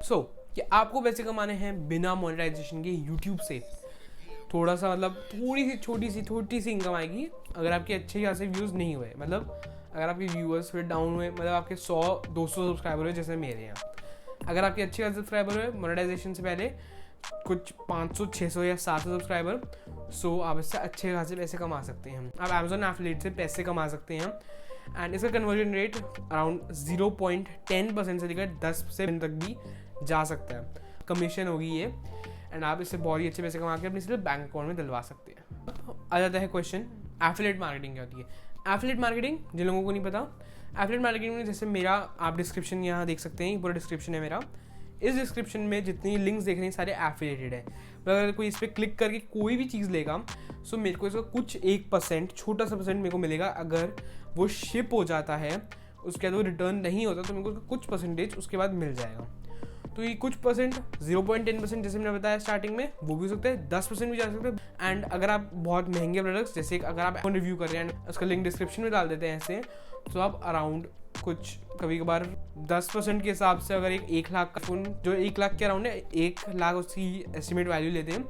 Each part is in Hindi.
सो कि आपको पैसे कमाने हैं बिना मोनेटाइजेशन के यूट्यूब से, थोड़ा सा मतलब थोड़ी सी छोटी सी इनकम आएगी अगर आपके अच्छे खासे व्यूज़ नहीं हुए, मतलब अगर आपके व्यूअर्स फिर डाउन हुए, मतलब आपके 100-200 सब्सक्राइबर हुए जैसे मेरे यहाँ, अगर आपके अच्छे खासे सब्सक्राइबर हुए मोनेटाइजेशन से पहले कुछ 500-600 या 700 सब्सक्राइबर, सो आप इससे अच्छे खासे पैसे कमा सकते हैं। आप अमेजोन एफिलिएट से पैसे कमा सकते हैं एंड इसका कन्वर्जन रेट अराउंड 0.10% से लेकर 10% तक भी जा सकता है, कमीशन होगी ये, एंड आप इससे बहुत ही अच्छे पैसे कमा के अपने सिर्फ बैंक अकाउंट में दिलवा सकते हैं। आ जाता है क्वेश्चन, एफिलिएट मार्केटिंग क्या होती है। एफिलिएट मार्केटिंग जिन लोगों को नहीं पता, एफिलिएट मार्केटिंग में जैसे मेरा आप डिस्क्रिप्शन यहाँ देख सकते हैं, पूरा डिस्क्रिप्शन है मेरा, इस डिस्क्रिप्शन में जितनी लिंक्स देख रहे हैं सारे एफिलिएटेड है। अगर कोई इस पर क्लिक करके कोई भी चीज़ लेगा सो मेरे को इसका कुछ 1% छोटा सा परसेंट मेरे को मिलेगा। अगर वो शिप हो जाता है उसके बाद वो रिटर्न नहीं होता तो मेरे को उसका कुछ परसेंटेज उसके बाद मिल जाएगा। तो ये कुछ परसेंट 0.10% जैसे मैंने बताया स्टार्टिंग में, वो भी हो सकता है, 10% भी जा सकता है। एंड अगर आप बहुत महंगे प्रोडक्ट्स जैसे अगर आप रिव्यू कर रहे हैं उसका लिंक डिस्क्रिप्शन में डाल देते हैं ऐसे, तो आप अराउंड कुछ कभी कभार 10% के हिसाब से अगर 1 लाख का फोन, जो 1 लाख के अराउंड है, 1 लाख उसकी एस्टिमेट वैल्यू लेते हैं,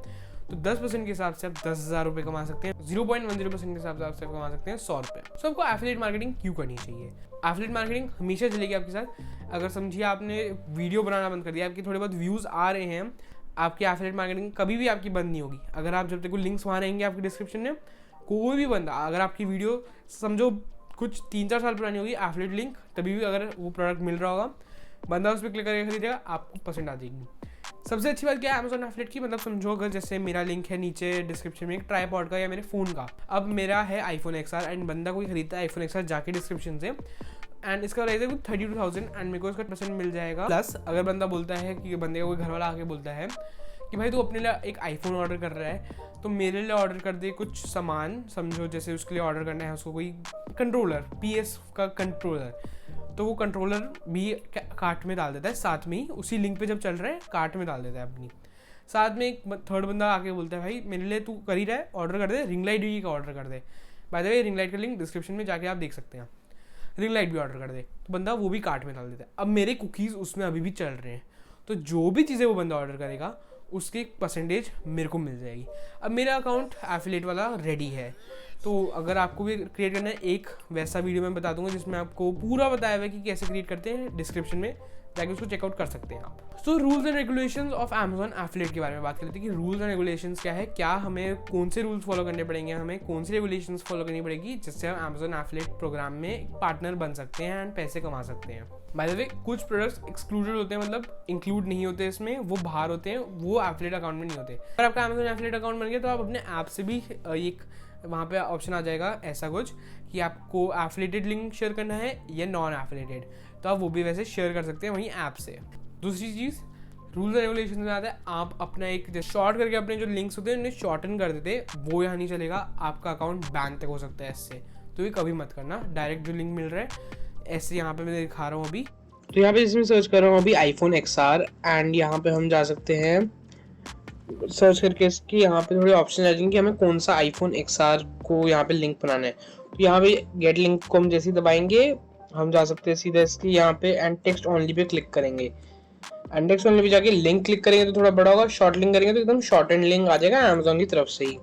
तो 10% के हिसाब से आप 10,000 रुपये कमा सकते हैं। 0.10% के हिसाब से आप कमा सकते हैं 100 रुपये। सो आपको एफिलिएट मार्केटिंग क्यों करनी चाहिए? एफिलिएट मार्केटिंग हमेशा चलेगी आपके साथ। अगर समझिए आपने वीडियो बनाना बंद कर दिया, आपके थोड़े बहुत व्यूज़ आ रहे हैं, आपकी एफिलिएट मार्केटिंग कभी भी आपकी बंद नहीं होगी। अगर आप जब तक कोई लिंक्स वहाँ रहेंगे आपके डिस्क्रिप्शन में, कोई भी बंदा अगर आपकी वीडियो समझो कुछ 3-4 साल पुरानी होगी, एफिलिएट लिंक तभी भी अगर वो प्रोडक्ट मिल रहा होगा, बंदा उस पर क्लिक करके खरीदेगा, आपको पसंद आ जाएगी। सबसे अच्छी बात क्या है अमेजोन एफिलिएट की, मतलब समझो अगर जैसे मेरा लिंक है नीचे डिस्क्रिप्शन में एक ट्राईपॉड का या मेरे फ़ोन का, अब मेरा है iPhone XR एंड बंदा कोई खरीदता है iPhone XR जाके डिस्क्रिप्शन से, एंड इसका प्राइस है 32,000 एंड मेरे को इसका परसेंट मिल जाएगा। प्लस अगर बंदा बोलता है कि बंदे का कोई घर वाला आके बोलता है कि भाई तू अपने लिए एक iPhone ऑर्डर कर रहा है तो मेरे लिए ऑर्डर कर दे कुछ सामान, समझो जैसे उसके लिए ऑर्डर करना है उसको कोई कंट्रोलर, PS का कंट्रोलर, तो वो कंट्रोलर भी कार्ट में डाल देता है, साथ में ही उसी लिंक पे जब चल रहा है कार्ट में डाल देता है अपनी। साथ में एक थर्ड बंदा आके बोलता है भाई मेरे लिए तू कर ही रहा है, ऑर्डर कर दे, रिंग लाइट भी का ऑर्डर कर दे, by the way ring light का लिंक डिस्क्रिप्शन में जाके आप देख सकते हैं, रिंग लाइट भी ऑर्डर कर दे, तो बंदा वो भी कार्ट में डाल देता है। अब मेरे कुकीज़ उसमें अभी भी चल रहे हैं, तो जो भी चीज़ें वो बंदा ऑर्डर करेगा उसकी परसेंटेज मेरे को मिल जाएगी। अब मेरा अकाउंट एफिलिएट वाला रेडी है, तो अगर आपको भी क्रिएट करना है, एक वैसा वीडियो मैं बता दूंगा जिसमें आपको पूरा बताया हुआ है कि कैसे क्रिएट करते हैं, डिस्क्रिप्शन में जाके उसको चेकआउट कर सकते हैं आप। So rules and regulations of Amazon affiliate के बारे में बात करते हैं कि रूल्स एंड रेगुलेशंस क्या है, क्या हमें कौन से रूल्स फॉलो करने पड़ेंगे, हमें कौन सी रेगुलेशंस फॉलो करनी पड़ेगी जिससे हम अमेजोन एफिलिएट प्रोग्राम में पार्टनर बन सकते हैं एंड पैसे कमा सकते हैं। बाय द वे कुछ प्रोडक्ट्स एक्सक्लूडेड होते हैं, मतलब इंक्लूड नहीं होते इसमें, वो बाहर होते हैं, वो एफिलिएट अकाउंट में नहीं होते। अगर आपका अमेजोन एफिलिएट अकाउंट बन गया तो आप अपने ऐप से भी एक वहाँ पे ऑप्शन आ जाएगा ऐसा कुछ कि आपको एफिलिएटेड लिंक शेयर करना है या नॉन एफिलिएटेड, तो आप वो भी वैसे शेयर कर सकते हैं वहीं ऐप से। दूसरी चीज़ रूल्स एंड रेगुलेशन में आता है, आप अपना एक शॉर्ट करके अपने जो लिंक्स होते हैं उन्हें शॉर्टन कर देते, वो यहाँ नहीं चलेगा, आपका अकाउंट बैन तक हो सकता है इससे, तो ये कभी मत करना। डायरेक्ट जो लिंक मिल रहा है ऐसे यहाँ पे मैं दिखा रहा हूँ अभी, तो यहाँ पे इसमें सर्च कर रहा हूँ अभी iPhone XR एंड यहाँ पे हम जा सकते हैं सर्च करके इसकी यहाँ पे थोड़े ऑप्शन आ जाएंगे कि हमें कौन सा iPhone XR को यहाँ पे लिंक बनाना है। तो यहाँ पे गेट लिंक को हम जैसे ही दबाएंगे हम जा सकते हैं सीधा इसकी यहाँ पे and text only pay click करेंगे, एंड टेक्स्ट ओनली पे जाके लिंक क्लिक करेंगे तो थोड़ा बड़ा होगा, शॉर्ट लिंक करेंगे तो एकदम शॉर्ट एंड लिंक आ जाएगा अमेजोन की तरफ से ही,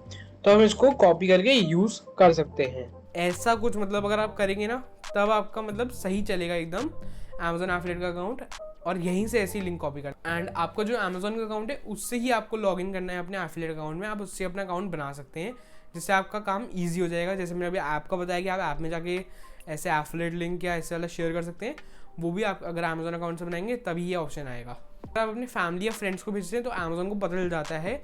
तो हम इसको कॉपी करके यूज कर सकते हैं। ऐसा कुछ मतलब अगर आप करेंगे ना तब आपका मतलब सही चलेगा एकदम अमेजोन एफिलिएट का अकाउंट, और यहीं से ऐसी लिंक कॉपी कर, एंड आपका जो अमेजोन का अकाउंट है उससे ही आपको लॉगिन करना है अपने एफिलिएट अकाउंट में, आप उससे अपना अकाउंट बना सकते हैं जिससे आपका काम ईजी हो जाएगा। जैसे मैंने अभी ऐप का बताया कि आप ऐप में जाके ऐसे एफिलिएट लिंक या ऐसे वाला शेयर कर सकते हैं, वो भी आप अगर अमेजोन अकाउंट से बनाएंगे तभी ये ऑप्शन आएगा। अगर आप अपनी फैमिली या फ्रेंड्स को भेजते हैं तो अमेजोन को पता चल जाता है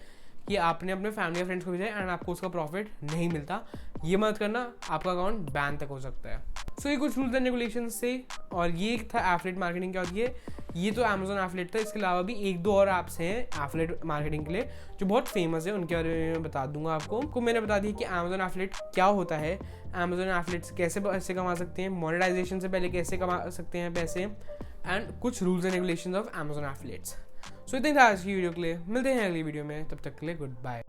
कि आपने अपने फैमिली या फ्रेंड्स को भेजा है एंड आपको उसका प्रॉफिट नहीं मिलता, ये मत करना, आपका अकाउंट बैन तक हो सकता है। सो ये कुछ रूल्स एंड रेगुलेशन से, और ये था एफिलिएट मार्केटिंग क्या होती है। ये तो अमेजोन एफिलिएट था, इसके अलावा भी 1-2 और ऐप्स हैं एफिलिएट मार्केटिंग के लिए जो बहुत फेमस है, उनके बारे में बता दूंगा आपको। मैंने बता दिया कि अमेजोन एफिलिएट क्या होता है, अमेजोन एफिलिएट से कैसे पैसे कमा सकते हैं, मोनेटाइजेशन से पहले कैसे कमा सकते हैं पैसे, एंड कुछ rules and regulations of Amazon affiliates. So इतना था आज की वीडियो के लिए, मिलते हैं अगली वीडियो में, तब तक के लिए गुड बाय।